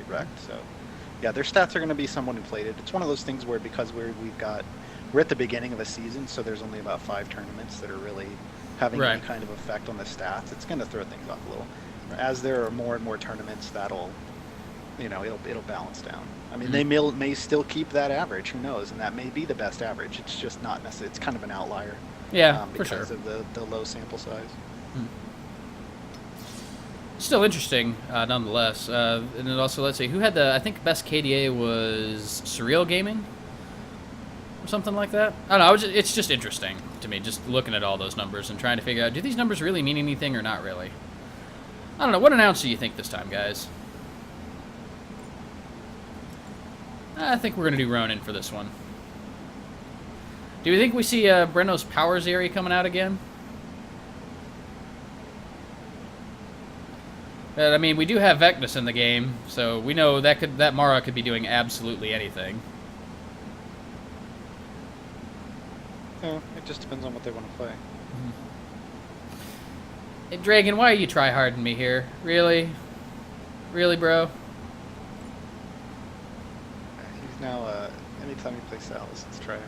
wrecked. So, yeah, their stats are going to be somewhat inflated. It's one of those things where because we're at the beginning of the season, so there's only about 5 tournaments that are really having any kind of effect on the stats. It's going to throw things off a little. As there are more and more tournaments, that'll, it'll balance down. I mean, they may still keep that average. Who knows? And that may be the best average. It's just not necessarily. It's kind of an outlier. Yeah, for because sure. of the low sample size. Still interesting, nonetheless. And then also, let's see, who had I think best KDA was Surreal Gaming? Or something like that? I don't know, it's just interesting to me, just looking at all those numbers and trying to figure out, do these numbers really mean anything or not really? I don't know, what announcer do you think this time, guys? I think we're going to do Ronin for this one. Do you think we see Brenno's Power Zeri coming out again? But, I mean, we do have Veknus in the game, so we know that Mara could be doing absolutely anything. Yeah, it just depends on what they want to play. Hey, Dragon, why are you tryharding me here? Really? Really, bro? He's now, anytime he plays Salus, it's tryhard.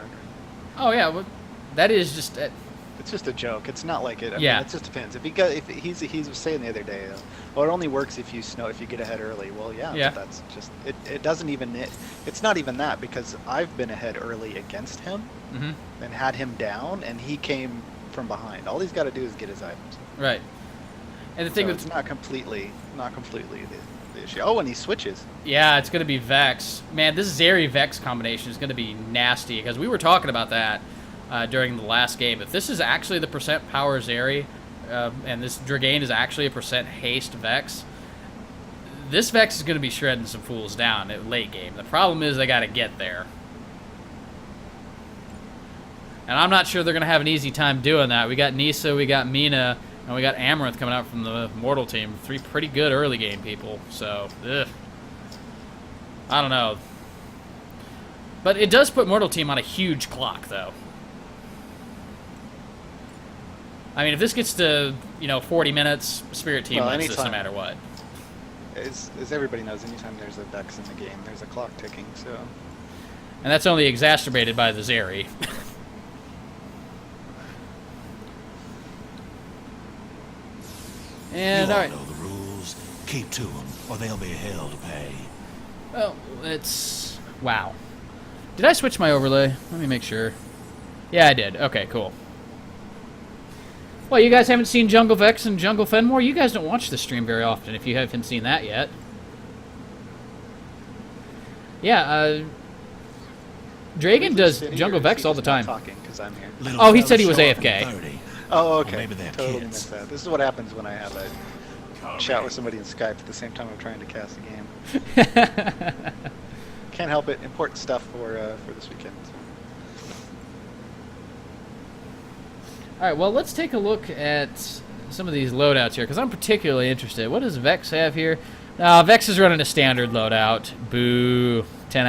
Oh, yeah, well, that is just... It's just a joke. It's not like it. I mean, it just depends. If he was saying the other day, well, it only works if you get ahead early. Well, yeah. But that's just it. Doesn't even it's not even that, because I've been ahead early against him and had him down, and he came from behind. All he's got to do is get his items. Right. And the thing it's not completely the issue. Oh, and he switches. Yeah, it's going to be Vex. Man, this Zeri Vex combination is going to be nasty, because we were talking about that. During the last game. If this is actually the percent power Zeri, and this Dragain is actually a percent haste Vex, this Vex is going to be shredding some fools down at late game. The problem is they got to get there. And I'm not sure they're going to have an easy time doing that. We got Nisa, we got Mina, and we got Amaranth coming out from the Mortal team. 3 pretty good early game people. So, I don't know. But it does put Mortal team on a huge clock, though. I mean, if this gets to, 40 minutes, Spirit Team wins this no matter what. As everybody knows, anytime there's a Vex in the game, there's a clock ticking, so... And that's only exacerbated by the Zeri. And, alright. You all know the rules. Keep to them, or they'll be hell to pay. Well, it's... Wow. Did I switch my overlay? Let me make sure. Yeah, I did. Okay, cool. Well, you guys haven't seen Jungle Vex and Jungle Fenmore? You guys don't watch the stream very often if you haven't seen that yet. Yeah, Dragon does Jungle Vex all the time. Talking 'cause I'm here. Oh, he said he was AFK. Oh, okay. Maybe they're totally kids. missed that. This is what happens when I have a chat with somebody in Skype at the same time I'm trying to cast a game. Can't help it. Important stuff for this weekend. So. All right, well, let's take a look at some of these loadouts here, because I'm particularly interested. What does Vex have here? Vex is running a standard loadout. Boo. 10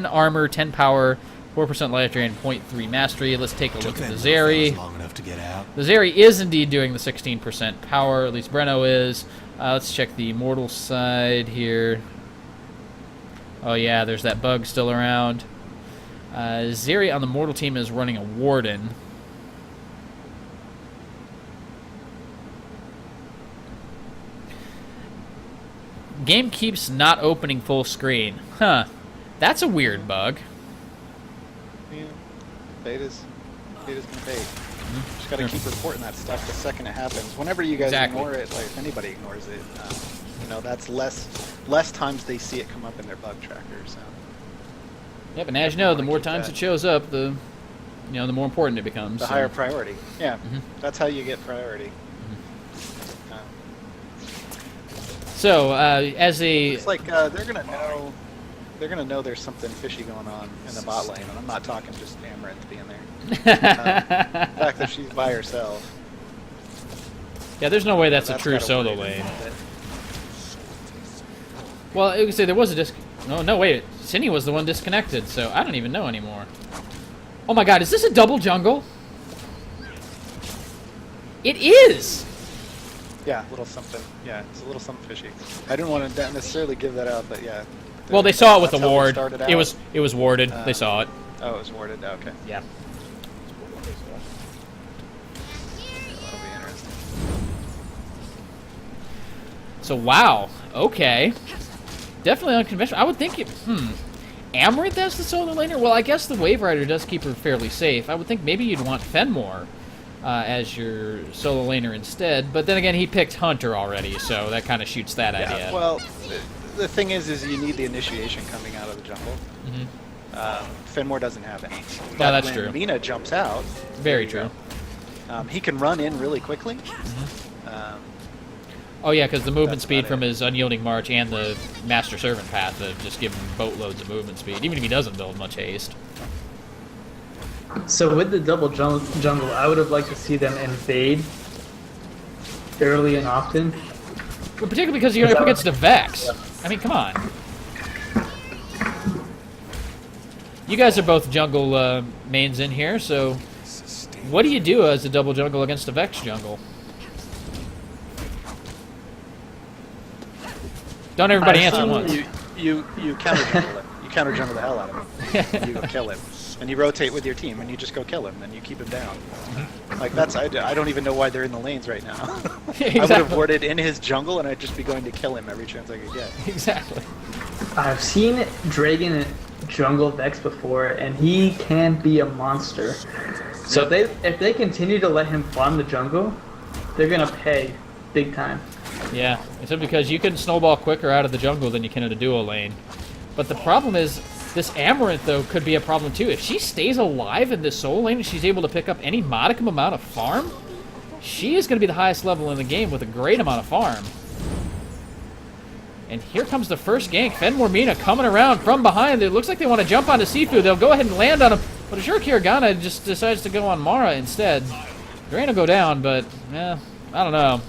armor, 10 power, 4% life drain, 0.3 mastery. Let's take a look at the Zeri. Long enough to get out. The Zeri is indeed doing the 16% power, at least Brenno is. Let's check the Mortal side here. Oh, yeah, there's that bug still around. Zeri on the Mortal team is running a Warden. Game keeps not opening full screen. Huh. That's a weird bug. Yeah. Beta's gonna bait. Just gotta keep reporting that stuff the second it happens. Whenever you guys ignore it, like if anybody ignores it, that's less times they see it come up in their bug tracker. So. Yep, and as you know, the more times it shows up, the more important it becomes. The higher priority. Yeah. That's how you get priority. So, it's like they're gonna know there's something fishy going on in the bot lane, and I'm not talking just Amaranth being there. The fact that she's by herself. Yeah, there's no way that's a true solo lane. Well, I would say there was a no, wait. Cinni was the one disconnected, so I don't even know anymore. Oh my god, is this a double jungle? It is! Yeah, a little something. Yeah, it's a little something fishy. I didn't want to necessarily give that out, but yeah. Well, they saw it with the that's how ward. started It was warded. They Um, saw it. Oh, it was warded. Okay. Yeah. That'll be interesting. So wow. Okay. Definitely unconventional. I would think it. Amaranth as the solo laner? Well, I guess the Wave Rider does keep her fairly safe. I would think maybe you'd want Fenmore as your solo laner instead. But then again, he picked Hunter already, so that kind of shoots that idea. Well, the thing is you need the initiation coming out of the jungle. Fenmore doesn't have any. But that's when true. Mina jumps out. Very true. He can run in really quickly. Oh yeah, because the movement That's speed about from it. his Unyielding March and the Master Servant path just give him boatloads of movement speed, even if he doesn't build much haste. So with the double jungle, I would have liked to see them invade early and often. Well, particularly because you're up against the Vex. I mean, come on. You guys are both jungle mains in here, so what do you do as a double jungle against a Vex jungle? Don't everybody answer at once. You counter jungle it. You counter jungle the hell out of him. You go kill him, and you rotate with your team, and you just go kill him, and you keep him down. Like that's I don't even know why they're in the lanes right now. Exactly. I would have warded in his jungle, and I'd just be going to kill him every chance I could get. Exactly. I've seen Dragon jungle Vex before, and he can be a monster. So if they continue to let him farm the jungle, they're gonna pay big time. Yeah, it's because you can snowball quicker out of the jungle than you can in a duo lane. But the problem is, this Amaranth, though, could be a problem, too. If she stays alive in this solo lane and she's able to pick up any modicum amount of farm, she is going to be the highest level in the game with a great amount of farm. And here comes the first gank. Fenmore Mina coming around from behind. It looks like they want to jump onto Siifoo. They'll go ahead and land on him. But Azure Kirigana just decides to go on Mara instead. Drain will go down, but, I don't know.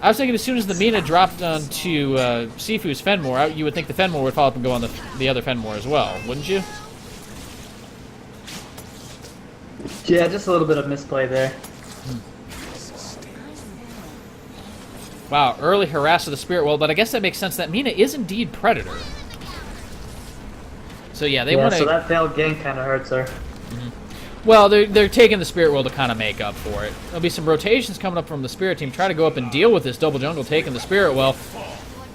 I was thinking as soon as the Mina dropped onto Siifoo's Fenmore, you would think the Fenmore would follow up and go on the other Fenmore as well, wouldn't you? Yeah, just a little bit of misplay there. Wow, early harass of the Spirit World, but I guess that makes sense. That Mina is indeed Predator. So yeah, they want to... so that failed gank kind of hurts her. Well, they're taking the Spirit World to kind of make up for it. There'll be some rotations coming up from the Spirit team, try to go up and deal with this double jungle taking the Spirit Well.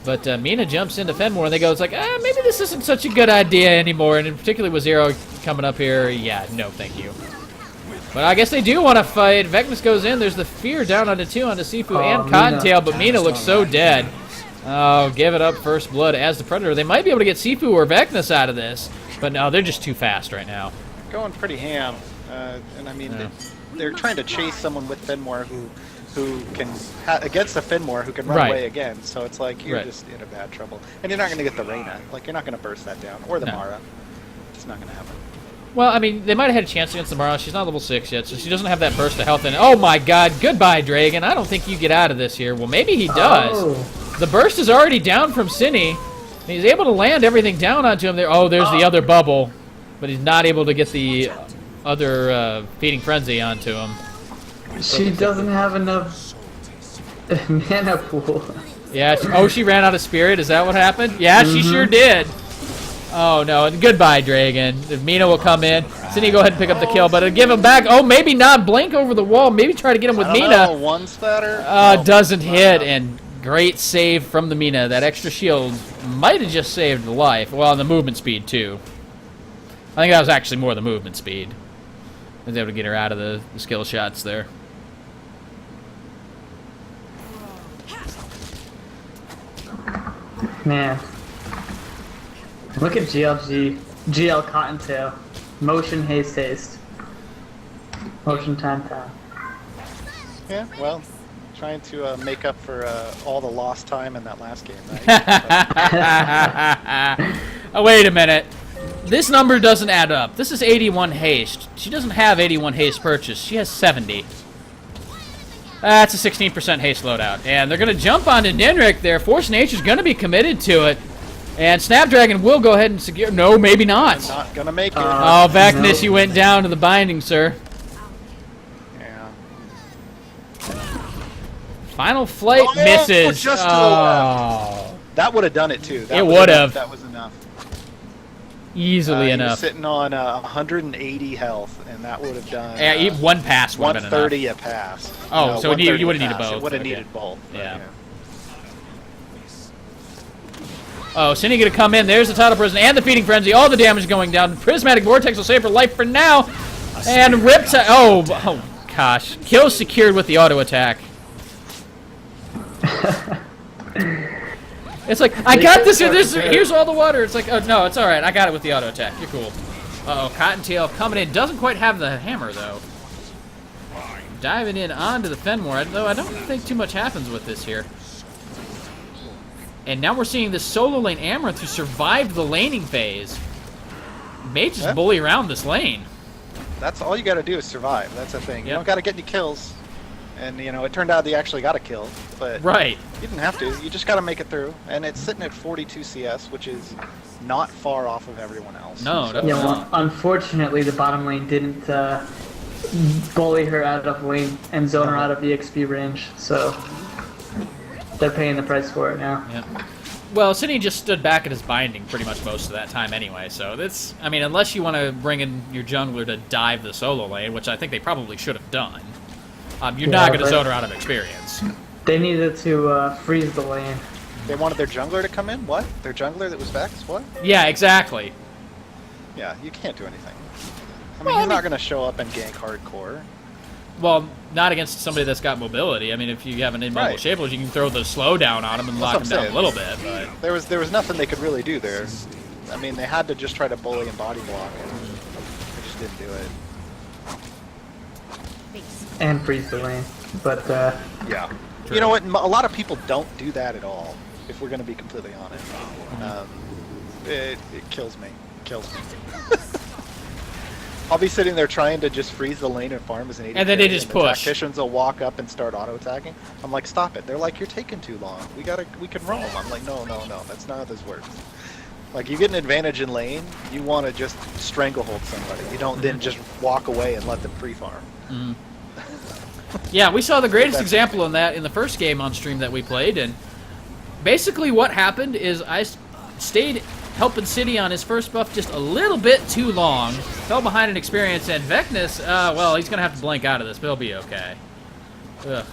But Mina jumps into Fenmore, and they go, it's like, maybe this isn't such a good idea anymore. And particularly with Zero coming up here, yeah, no, thank you. But I guess they do want to fight. Veknus goes in. There's the Fear down onto Siifoo and Cottontail, but Mina looks so dead. Oh, give it up, first blood as the Predator. They might be able to get Siifoo or Veknus out of this, but no, they're just too fast right now. Going pretty ham, and I mean they're trying to chase someone with Fenmore who can against a Fenmore who can run away again. So it's like you're just in a bad trouble, and you're not going to get the Reyna. Like you're not going to burst that down or the Mara. It's not going to happen. Well, I mean, they might have had a chance against the Mara. She's not level 6 yet, so she doesn't have that burst of health in it. Oh my god, goodbye, Dragon. I don't think you get out of this here. Well, maybe he does. Oh. The burst is already down from Cinni. He's able to land everything down onto him there. Oh, there's the other bubble. But he's not able to get the other Feeding Frenzy onto him. She doesn't have enough mana pool. Yeah, she ran out of Spirit. Is that what happened? Yeah, she sure did. Oh, no. And goodbye, Dragon. Mina will come in. Cinni go ahead and pick up the kill, but it'll give him back. Oh, maybe not. Blink over the wall. Maybe try to get him with Mina. One spatter. Doesn't hit, and great save from the Mina. That extra shield might have just saved the life. Well, and the movement speed, too. I think that was actually more the movement speed. I was able to get her out of the skill shots there. Man. Look at GLCottontail. Motion, haste. Motion, time. Yeah, well, trying to make up for all the lost time in that last game. Right? Oh, wait a minute. This number doesn't add up. This is 81 haste. She doesn't have 81 haste purchase. She has 70. That's a 16% haste loadout. And they're going to jump onto Nynrek there. Force Nature's going to be committed to it. And Snapdragon will go ahead and secure... No, maybe not. Not going to make it. Oh, Veknus, no. you went down to the binding, sir. Yeah. Final flight misses. Just to the left. That would have done it too. It would have. That was enough. Easily enough. He was sitting on 180 health, and that would have done. Yeah, one pass would have been enough. 130 a pass. Oh, no, so you would have needed both. It would have needed both. Yeah. Oh, Cinni gonna come in. There's the Tidal Prison and the Feeding Frenzy. All the damage going down. Prismatic Vortex will save her life for now. And Riptide. Oh, gosh. Kill secured with the auto attack. It's like, I got this. Here's all the water. It's like, oh, no, it's all right. I got it with the auto attack. You're cool. Uh-oh, Cottontail coming in. Doesn't quite have the hammer, though. Diving in onto the Fenmore, though I don't think too much happens with this here. And now we're seeing this solo lane Amaranth who survived the laning phase. May just bully around this lane. That's all you got to do is survive. That's the thing. You Yep. don't got to get any kills. And, you know, it turned out they actually got a kill. But Right. you didn't have to. You just got to make it through. And it's sitting at 42 CS, which is not far off of everyone else. No, So- definitely Yeah, well, not. unfortunately, the bottom lane didn't bully her out of lane and zone her out of EXP range, so they're paying the price for it now. Yep. Well, Cinni just stood back at his binding pretty much most of that time anyway, so that's, I mean, unless you want to bring in your jungler to dive the solo lane, which I think they probably should have done, you're not going to but zone her out of experience. They needed to freeze the lane. They wanted their jungler to come in? What? Their jungler that was Vex? What? Yeah, exactly. Yeah, you can't do anything. I mean, you're not going to show up and gank hardcore. Well, not against somebody that's got mobility. I mean, if you have an immobile Right. Shapelet, you can throw the slowdown on him and lock him That's down what a I'm little bit, but... There was nothing they could really do there. I mean, they had to just try to bully and body block, and they just didn't do it. And freeze the lane. But, Yeah. You know what? A lot of people don't do that at all, if we're going to be completely honest. It kills me. Kills me. I'll be sitting there trying to just freeze the lane and farm as an 80. And then they just the push. Tacticians will walk up and start auto-attacking. I'm like, stop it. They're like, you're taking too long. We can roam. I'm like, no. That's not how this works. Like, you get an advantage in lane, you want to just stranglehold somebody. You don't then just walk away and let them pre-farm. Yeah, we saw the greatest example on that in the first game on stream that we played, and basically what happened is I stayed helping Cinni on his first buff just a little bit too long, fell behind in experience, and Veknus, well, he's going to have to blank out of this, but he'll be okay. Ugh.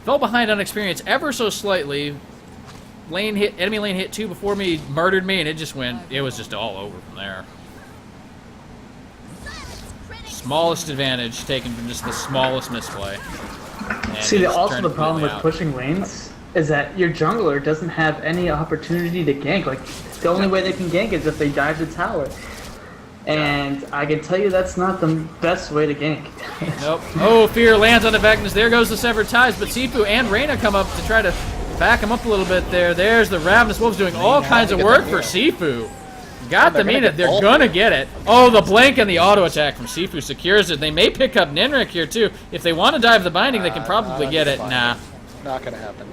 Fell behind on experience ever so slightly, enemy lane hit 2 before me, murdered me, and it was just all over from there. Smallest advantage taken from just the smallest misplay. And see, it's also turned the problem with completely out. pushing lanes is that your jungler doesn't have any opportunity to gank. Like, the only way they can gank is if they dive the tower. And I can tell you that's not the best way to gank. Nope. Oh, Fear lands on the Veknus. There goes the Severed Ties, but Siifoo and Reyna come up to try to back him up a little bit there. There's the Ravenous Wolves doing all kinds of work for Siifoo. Got the mean it. They're gonna get it. Oh, the blank and the auto attack from Siifoo secures it. They may pick up Nynrek here too. If they want to dive the binding, they can probably get it. Fine. Nah. Not gonna happen.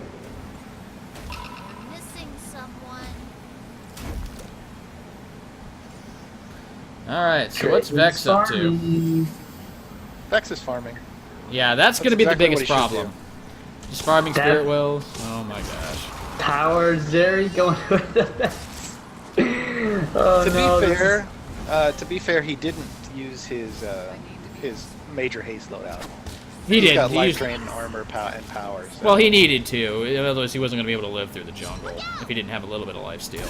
Missing someone. All right. So what's Vex up to? Vex is farming. Yeah, that's gonna be exactly the biggest what he should problem. Just farming That- Spirit Wells. Oh my gosh. Power Zeri going with the best. Oh, To be fair, he didn't use his major haste loadout. He He's did. got He life used, drain, armor, and power. So. well, he needed to. Otherwise, he wasn't going to be able to live through the jungle if he didn't have a little bit of lifesteal.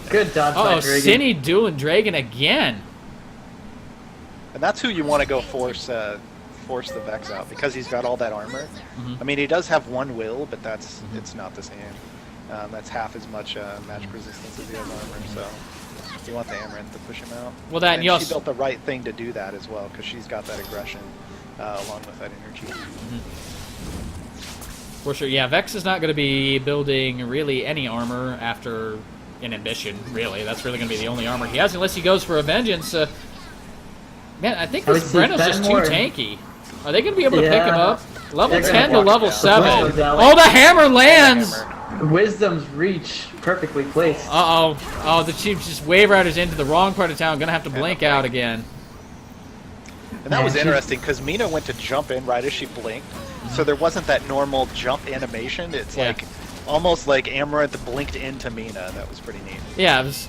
Good dodge by Oh, Dragon. Cinni dueling Dragon again. And that's who you want to go force the Vex out, because he's got all that armor. I mean, he does have one will, but it's not the same. That's half as much magic resistance as he has armor, so you want the Amaranth to push him out. Well, that and and you she also, built the right thing to do that as well, because she's got that aggression along with that energy. for sure. Yeah, Vex is not going to be building really any armor after an ambition. Really, that's really going to be the only armor he has, unless he goes for a vengeance. Man, I think this Brenno's just too tanky. Are they going to be able to pick him up? Level They're 10 to gonna level walk it down. 7. Oh, the hammer lands! Wisdom's reach perfectly placed. Uh-oh. Oh, the Chiefs just Wave Riders into the wrong part of town. Gonna have to blink out again. And that was interesting because Mina went to jump in right as she blinked, so there wasn't that normal jump animation. It's like almost like Amaranth blinked into Mina. That was pretty neat. Yeah, it was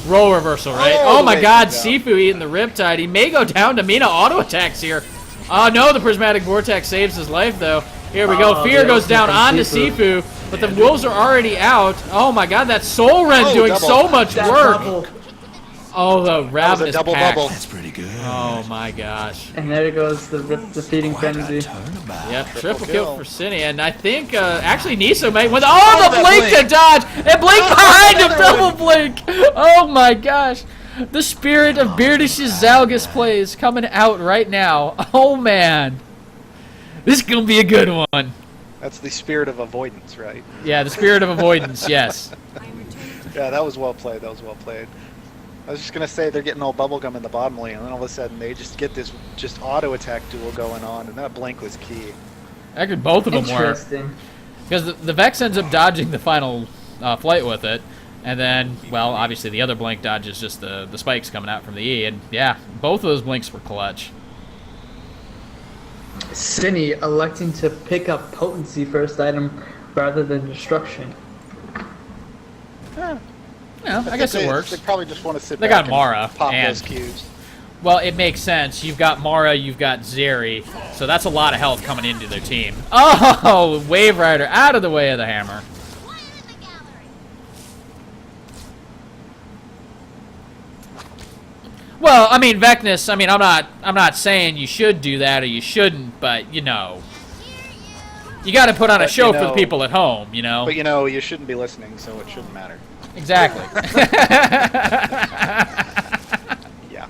role reversal, right? Oh my God, Siifoo eating the Riptide. He may go down to Mina auto attacks here. Oh no, the Prismatic Vortex saves his life though. Here we go. Fear goes down onto Siifoo, but the wolves are already out. Oh my God, that Soul Rend doing so much work. Oh, the Ravenous double Pact. bubble. That's pretty good. Oh my gosh. And there goes the defeating frenzy. Yep, triple kill for Cinni, and I think actually Niso may win. Oh, the blink to dodge! And blink behind him, double blink! Oh my gosh. The spirit of Beardish's Zalgus plays coming out right now. Oh man. This is gonna be a good one. That's the spirit of avoidance, right? Yeah, the spirit of avoidance, yes. Yeah, that was well played. That was well played. I was just gonna say they're getting all bubblegum in the bottom lane, and then all of a sudden they just get this just auto attack duel going on, and that blink was key. Actually, both of them were. Interesting. Because the Vex ends up dodging the final flight with it, and then, well, obviously the other blink dodges just the spikes coming out from the E, and yeah, both of those blinks were clutch. Cinni electing to pick up potency first item rather than destruction. Yeah. Yeah, I guess it works. They probably just want to sit They back got Mara, and pop and those cubes. Well, it makes sense. You've got Mara, you've got Zeri, so that's a lot of health coming into their team. Oh, Wave Rider out of the way of the hammer. Well, I mean, Veknus, I mean, I'm not saying you should do that or you shouldn't, but you know, you got to put on a show for the people at home, you know. But you know, you shouldn't be listening, so it shouldn't matter. Exactly. Yeah.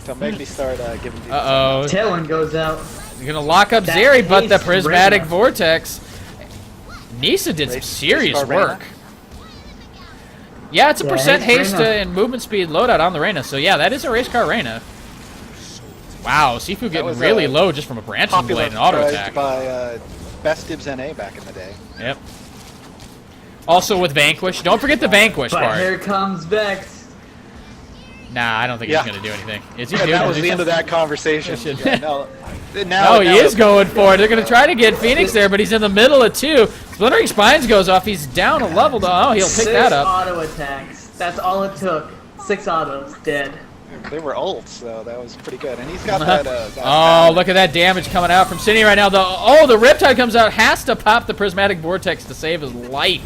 Don't make me start giving people. Tailwind goes out. You're gonna lock up That Zeri, but the haste Prismatic Reyna. Vortex. Nisa did some serious Reyna? work. Yeah, it's a Yeah, percent haste haste Reyna. and movement speed loadout on the Reyna. So yeah, that is a race car Reyna. Wow, Siifoo getting was, really low just from a branching blade and auto attack. By Best Dibs NA back in the day. Yep. Also with Vanquish. Don't forget the Vanquish But part. here comes Vex. Nah, I don't think he's gonna do anything. Is he And doing that was the anything? end of that conversation. Should- Yeah, no, No, he is going for it. They're going to try to get Phoenix there, but he's in the middle of two. Splintering Spines goes off. He's down a level, though. Oh, he'll pick that up. 6 auto attacks. That's all it took. 6 autos. Dead. They were ults, so that was pretty good. And he's got that. Oh, look at that damage coming out from Cinni right now. The Riptide comes out. Has to pop the Prismatic Vortex to save his life.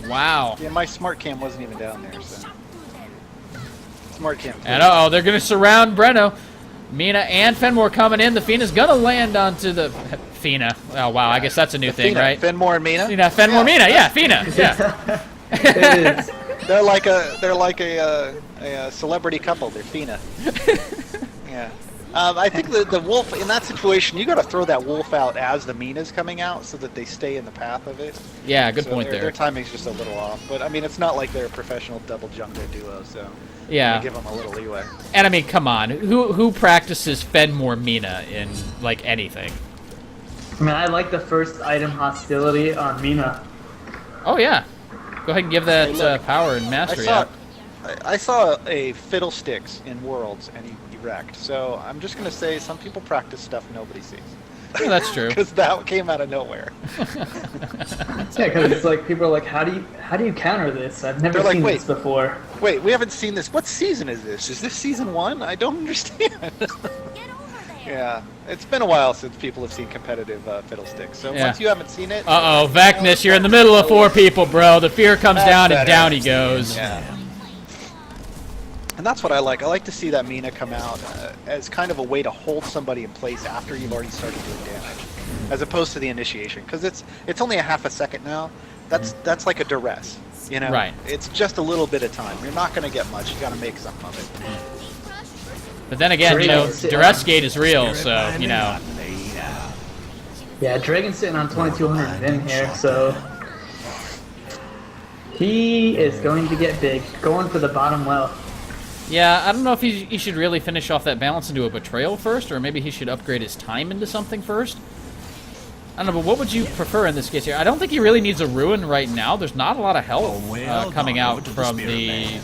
Wow. Yeah, my smart cam wasn't even down there, so. Smart cam. And they're going to surround Breno. Mina and Fenmore coming in. The Fina's going to land onto the... Fina. Oh, wow. I guess that's a new thing, Fina. right? Fenmore and Mina? Fina, Fenmore, Mina. Yeah, Fina. Yeah. It is. They're like a celebrity couple. They're Fina. Yeah. I think the wolf in that situation, you got to throw that wolf out as the Mina's coming out so that they stay in the path of it. Yeah, good So point there. Their timing's just a little off, but I mean, it's not like they're a professional double jungler duo, so Yeah. give them a little leeway. And I mean, come on. Who practices Fenmore Mina in, like, anything? I mean, I like the first item hostility on Mina. Oh, yeah. Go ahead and give that Hey, look, power and mastery out. I saw a Fiddlesticks in Worlds, and he wrecked. So I'm just gonna say some people practice stuff nobody sees. Yeah, that's true. Because that came out of nowhere. Yeah, because it's like people are like, how do you counter this? I've never They're like, seen wait. this before. Wait, we haven't seen this. What season is this? Is this season 1? I don't understand. Yeah, it's been a while since people have seen competitive Fiddlesticks. So Yeah. once you haven't seen it, Uh-oh, Veknus, you're in the middle of 4 people, bro. The fear comes That's down and better. down he goes. yeah. And that's what I like. I like to see that Mina come out as kind of a way to hold somebody in place after you've already started doing damage, as opposed to the initiation, because it's only a half a second now. That's like a duress, you know. Right. It's just a little bit of time. You're not going to get much. You got to make something of it. But then again, you know, duress gate is real, so, you know. Yeah, Dragon's sitting on 2,200 in here, so he is going to get big, going for the bottom well. Yeah, I don't know if he should really finish off that balance into a betrayal first, or maybe he should upgrade his time into something first. I don't know, but what would you prefer in this case here? I don't think he really needs a ruin right now. There's not a lot of health coming out from the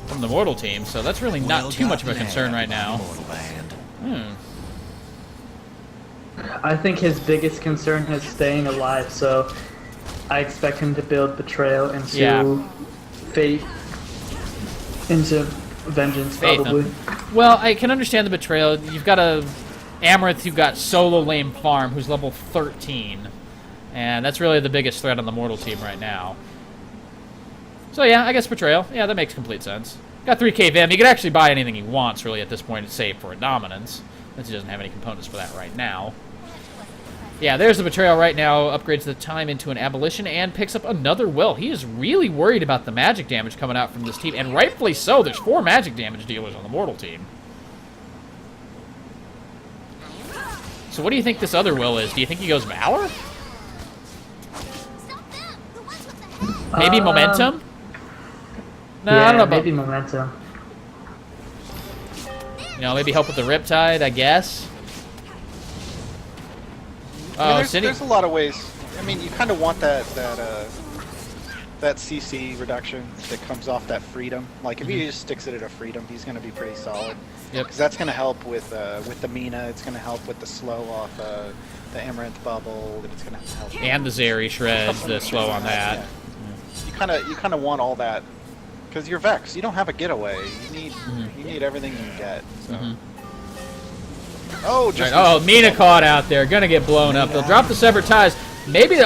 from the Mortal team, so that's really not Well too much of a gotten concern ad right by now. the Mortal Band. I think his biggest concern is staying alive, so I expect him to build Betrayal into Fate, into Vengeance, Faith, probably. Well, I can understand the Betrayal. You've got a Amaranth, you've got Solo Lame Farm, who's level 13. And that's really the biggest threat on the Mortal team right now. So yeah, I guess Betrayal. Yeah, that makes complete sense. Got 3k Vim. He could actually buy anything he wants, really, at this point, save for a Dominance, since he doesn't have any components for that right now. Yeah, there's the Betrayal right now. Upgrades the time into an Abolition and picks up another Will. He is really worried about the magic damage coming out from this team, and rightfully so. There's 4 magic damage dealers on the Mortal team. So what do you think this other Will is? Do you think he goes Valor? Maybe Momentum? No, yeah, I don't know about... maybe Momentum. You know, maybe help with the Riptide, I guess. I mean, there's a lot of ways. I mean, you kind of want that CC reduction that comes off that freedom. Like, if he just sticks it at a freedom, he's going to be pretty solid. Yep. Because that's going to help with the Mina. It's going to help with the slow off the Amaranth bubble. It's going to help. And the Zeri shreds, the slow on that. Yeah. You kind of want all that because you're Vex. You don't have a getaway. You need everything you can get. So. Oh, just right. Oh, Mina caught out there. Gonna get blown up. They'll drop the Severed Ties. Maybe the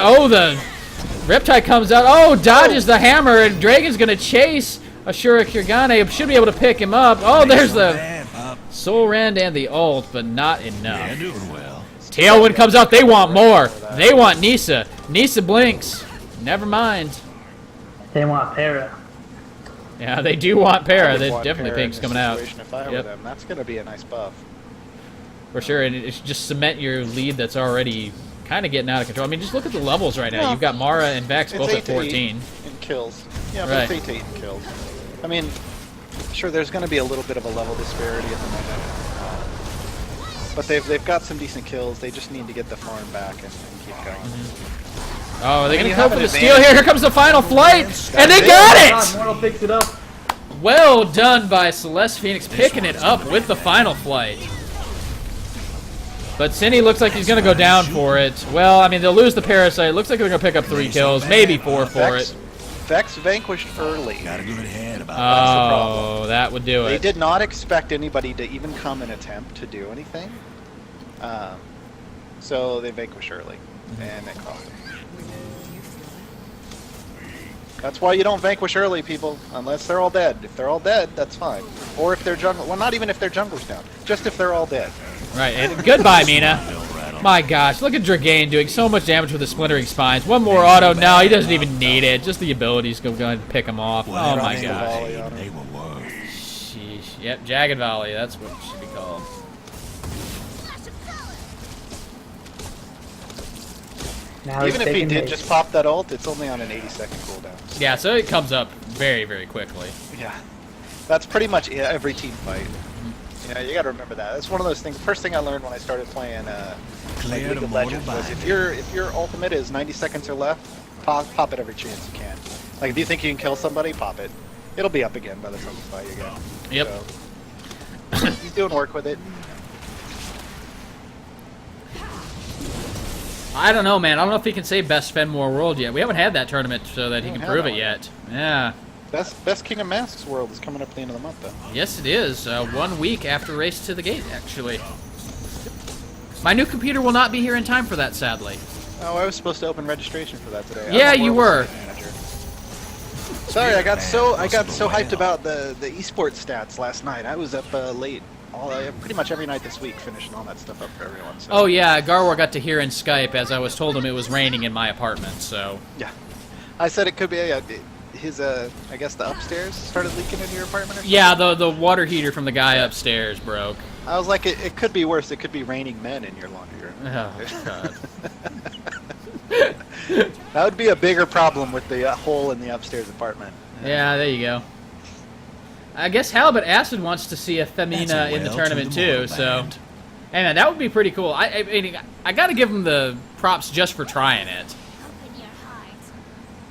Riptide comes out. Oh, dodges the hammer, and Dragon's gonna chase Ashura Kirgane. Should be able to pick him up. Oh, there's the Soul Rend and the ult, but not enough. Yeah, doing well. Tailwind comes out. They want more. They want Nisa. Nisa blinks. Never mind. They want Para. Yeah, they do want Para. They want definitely Para in pink's this coming out. situation If I were them, that's going to be a nice buff. For sure, and it's just cement your lead that's already kind of getting out of control. I mean, just look at the levels right now. Yeah. You've got Mara and Vex both at 14. In kills. Yeah, Right. but it's 8 to 8 in kills. I mean, sure, there's going to be a little bit of a level disparity at the moment. But they've got some decent kills. They just need to get the farm back and keep going. Oh, are they going to you go have for an the steal here? Here comes the final flight, and they Oh, got God, it! Mortal picks it up. Well done by Celeste Phoenix, picking it up with the final flight. But Cinni looks like he's going to go down for it. Well, I mean, they'll lose the Parasite. Looks like they're going to pick up 3 kills, maybe 4 for it. Vex vanquished early. Got a good head about That's the problem. Oh, that would do They it. did not expect anybody to even come and attempt to do anything. So they vanquish early, and it cost them. That's why you don't vanquish early, people, unless they're all dead. If they're all dead, that's fine. Or if they're jungle, well, not even if their jungler's down, just if they're all dead. Right, and goodbye, Mina. My gosh, look at Dragain doing so much damage with the Splintering Spines. One more auto. No, he doesn't even need it. Just the abilities go ahead and pick him off. Oh my gosh. They were worse. Sheesh. Yep, Jagged Volley. That's what it should be called. Now Even he's if he taking did hate. just pop that ult, it's only on an 80-second cooldown. Yeah, so it comes up very, very quickly. Yeah, that's pretty much every team fight. Yeah, you gotta remember that. That's one of those things. First thing I learned when I started playing Clear League the of mortal Legends was binding. if your ultimate is 90 seconds or left, pop it every chance you can. Like if you think you can kill somebody, pop it. It'll be up again by the time you fight again. Yep. So, he's doing work with it. I don't know, man. I don't know if he can say Best Fenmore World yet. We haven't had that tournament so that he can prove it yet. Yeah. Best King of Masks World is coming up at the end of the month, though. Yes, it is. 1 week after Race to the Gate, actually. My new computer will not be here in time for that, sadly. Oh, I was supposed to open registration for that today. Yeah, I'm a you horrible were. site manager. Sorry, I got so hyped about the esports stats last night. I was up late, pretty much every night this week, finishing all that stuff up for everyone. So. Oh, yeah, Garwar got to hear in Skype as I was told him it was raining in my apartment, so... Yeah, I said it could be his. I guess the upstairs started leaking into your apartment. Or something? Yeah, the water heater from the guy upstairs broke. I was like, it could be worse. It could be raining men in your laundry room. Oh, God. That would be a bigger problem with the hole in the upstairs apartment. Yeah, there you go. I guess Halibut Acid wants to see a Femina That's a in the well tournament to the too, mortal so... band. Hey man, that would be pretty cool. I mean, I gotta give him the props just for trying it.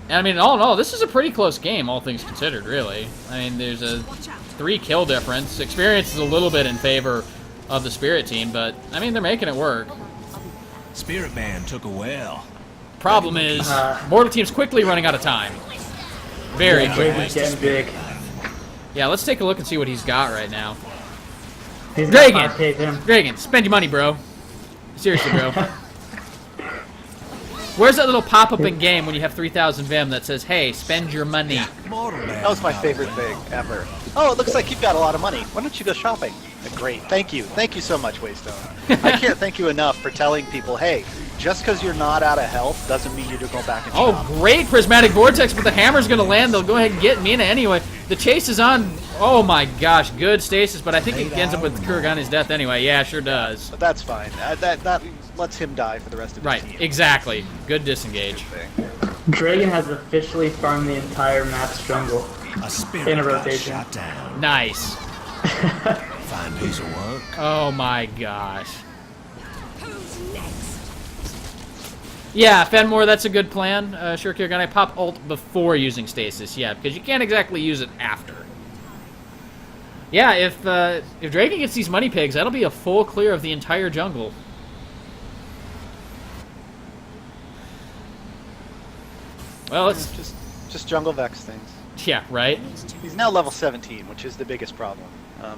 And I mean, all in all, this is a pretty close game, all things considered, really. I mean, there's a 3 kill difference. Experience is a little bit in favor of the Spirit team, but, I mean, they're making it work. Spirit Man took a well. Problem is, Mortal Team's quickly running out of time. Very quickly. Dragon's getting big. Yeah, let's take a look and see what he's got right now. He's got Dragon! 5K to him. Dragon, spend your money, bro. Seriously, bro. Where's that little pop-up in game when you have 3,000 Vim that says, hey, spend your money? Mortal Man. That was my favorite thing ever. Oh, it looks like you've got a lot of money. Why don't you go shopping? Great. Thank you. Thank you so much, Waystone. I can't thank you enough for telling people, hey, just because you're not out of health doesn't mean you to go back and shop. Oh, great Prismatic Vortex, but the hammer's going to land. They'll go ahead and get Mina anyway. The chase is on. Oh, my gosh. Good stasis, but I think it ends up with Kurgani's death anyway. Yeah, sure does. But that's fine. That lets him die for the rest of the team. Right, exactly. Good disengage. Dragon has officially farmed the entire map's jungle. A spirit In a got rotation. shot down. Nice. Fine piece of work. Oh, my gosh. Yeah, Fenmore, that's a good plan. Sure, Kurgani, pop ult before using stasis. Yeah, because you can't exactly use it after. Yeah, if Dragon gets these money pigs, that'll be a full clear of the entire jungle. Well, it's just jungle Vex things. yeah, right. He's now level 17, which is the biggest problem.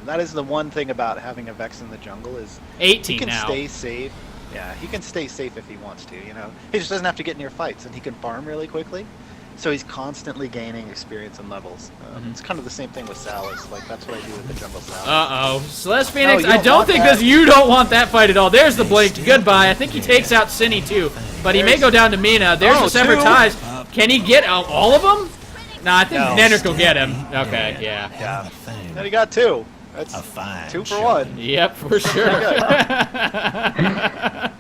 That is the one thing about having a Vex in the jungle is 18 he can now. stay safe. Yeah, he can stay safe if he wants to. You know, he just doesn't have to get near fights, and he can farm really quickly. So he's constantly gaining experience and levels. It's kind of the same thing with Salas. Like that's what I do with the jungle Salas. Uh-oh. Celeste Phoenix, you I don't don't want think that. you don't want that fight at all. There's the blink. Goodbye. I think he takes out Cinni, too. But he may go down to Mina. There's the separate 2? ties. Can he get all of them? Nah, I think No. Nynrek will get him. Okay, yeah. Yeah. A thing. And he got 2. That's A fine 2 for shot. 1. Yep, for sure.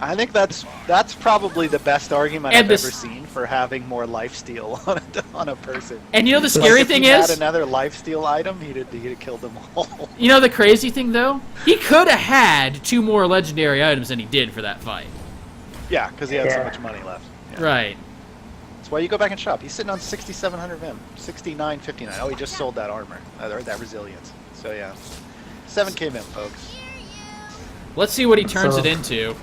I think that's probably the best argument And I've this- ever seen for having more lifesteal on a person. And you know the scary If thing he had is, another lifesteal item, he'd have killed them all. you know the crazy thing though? He could have had 2 more legendary items than he did for that fight. Yeah, because he had so Yeah. much money left. Yeah. Right. That's why you go back and shop. He's sitting on 6,700 Vim. 6,959. Oh, he just sold that armor. Or that resilience. So yeah. 7k Vim, folks. Let's see what he turns So- it into.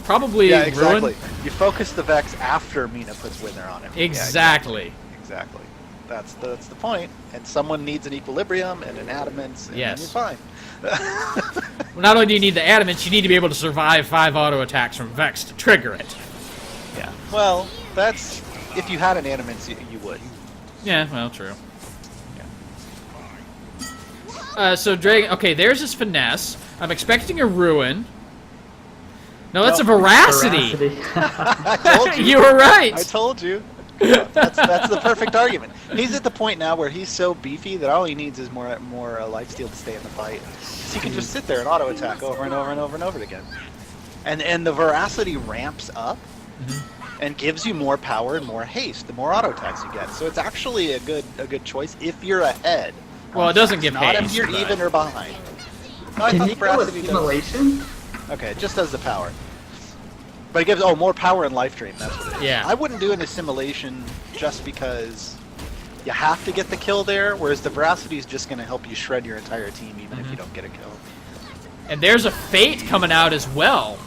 Probably Yeah, exactly. Ruin. You focus the Vex after Mina puts Wither on him. Yeah, Exactly. exactly. That's the point. And someone needs an equilibrium and an adamance, and Yes. then you're fine. Well, not only do you need the adamants, you need to be able to survive 5 auto attacks from Vex to trigger it. Yeah. Well, that's if you had an adamance, you would. Yeah, well, true. So Dragon, okay, there's his finesse. I'm expecting a ruin. No, that's a veracity. I told you. You were right. I told you. That's the perfect argument. He's at the point now where he's so beefy that all he needs is more lifesteal to stay in the fight. So he can just sit there and auto attack over and over and over and over again. And the veracity ramps up and gives you more power and more haste the more auto attacks you get. So it's actually a good choice if you're ahead. Well, it doesn't give Not haste. if you're but- even or behind. No, I Can thought you go with veracity does. simulation? Okay, it just does the power. But it gives more power and life drain, that's what it is. Yeah. I wouldn't do an assimilation just because you have to get the kill there, whereas the veracity is just going to help you shred your entire team even if you don't get a kill. And there's a Fate coming out as well.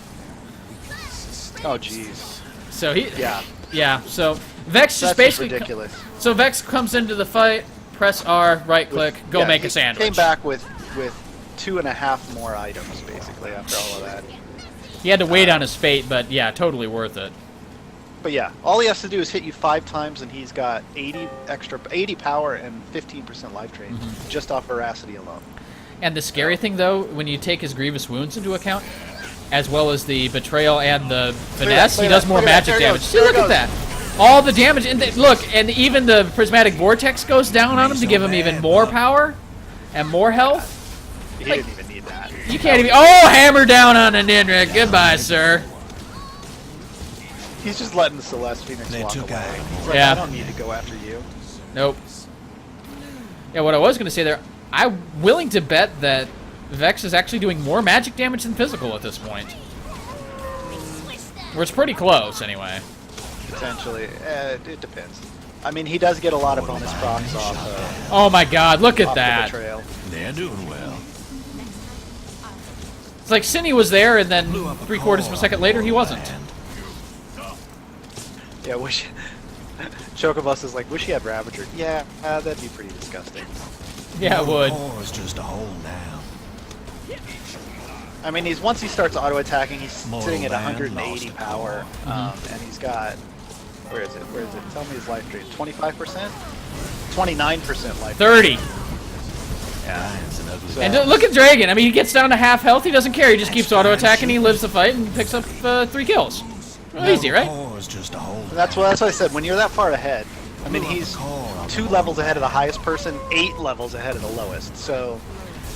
Oh jeez. So he. Yeah. Yeah. So Vex That's just just basically. ridiculous. So Vex comes into the fight. Press R, right click, go Yeah, make he a sandwich. Came back with 2.5 more items basically after all of that. He had to wait on his Fate, but yeah, totally worth it. But yeah, all he has to do is hit you 5 times and he's got 80 power and 15% life drain just off veracity alone. And the scary thing, though, when you take his grievous wounds into account, as well as the betrayal and the finesse, he does more magic damage. See, look at that. All the damage, and look, and even the prismatic vortex goes down on him to give him even more power and more health. He didn't even need that. You can't even. Oh, hammer down on a Nynrek. Goodbye, sir. He's just letting the Celeste Phoenix They walk took away. out. He's like, Yeah. I don't need to go after you. Nope. Yeah, what I was going to say there, I'm willing to bet that Vex is actually doing more magic damage than physical at this point. Where it's pretty close, anyway. Potentially. It depends. I mean, he does get a lot of bonus procs off. Oh my God! Look at off that. The betrayal. They're doing well. It's like Cinni was there, and then 3/4 of a second later, he wasn't. Yeah, wish. Chocobus is like, wish he had Ravager. Yeah, that'd be pretty disgusting. Yeah, it would. Core's just a hole now. I mean, once he starts auto attacking, he's Mortal sitting at man 180 lost a power, and he's got. Where is it? Tell me his life drain. 25%, 29% life. 30. Yeah, it's an ugly. So- And look at Dragon. I mean, he gets down to half health. He doesn't care. He just keeps auto attacking. He lives the fight and picks up 3 kills. Real easy, right? Core's just a hole. And that's what I said. When you're that far ahead, I mean, he's 2 levels ahead of the highest person, 8 levels ahead of the lowest. So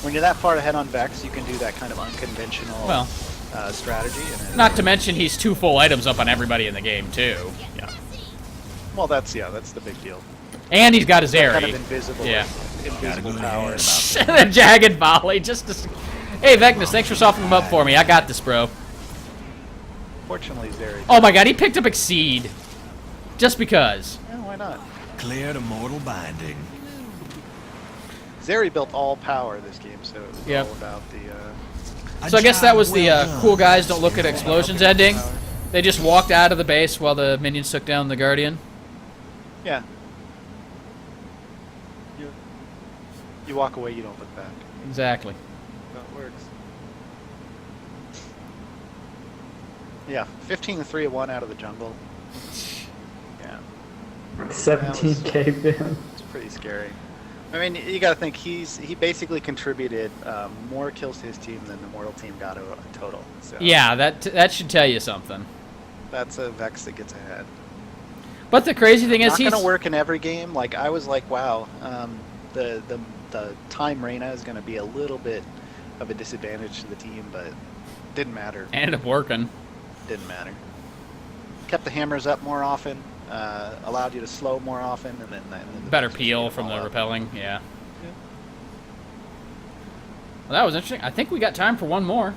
when you're that far ahead on Vex, you can do that kind of unconventional strategy. And Not to mention he's 2 full items up on everybody in the game too. Yeah. Well, that's the big deal. And he's got his Zeri. Kind of invisible. Yeah. Invisible power. And a jagged volley. Hey, Veknus, thanks for softening him up for me. I got this, bro. Fortunately, Zeri. Oh my God, he picked up Exceed. Just because. Yeah, why not? Clear to mortal binding. Zeri built all power this game, so it was Yep. all about the. So I guess that was the cool guys don't look at explosions ending. They just walked out of the base while the minions took down the Guardian. Yeah. You walk away, you don't look back. Exactly. That works. Yeah, 15-3-1 out of the jungle. Yeah, 17k bin. it's pretty scary. I mean, you got to think he basically contributed more kills to his team than the Mortal team got a total. So Yeah, that should tell you something. that's a Vex that gets ahead. But the crazy thing is Not he's gonna work in every game. Like I was like, wow, the time Reyna is gonna be a little bit of a disadvantage to the team, but didn't matter. ended up working. Didn't matter. Kept the hammers up more often, allowed you to slow more often, and then the Better Vex was peel getting from all the up. repelling, yeah. Well, that was interesting. I think we got time for one more.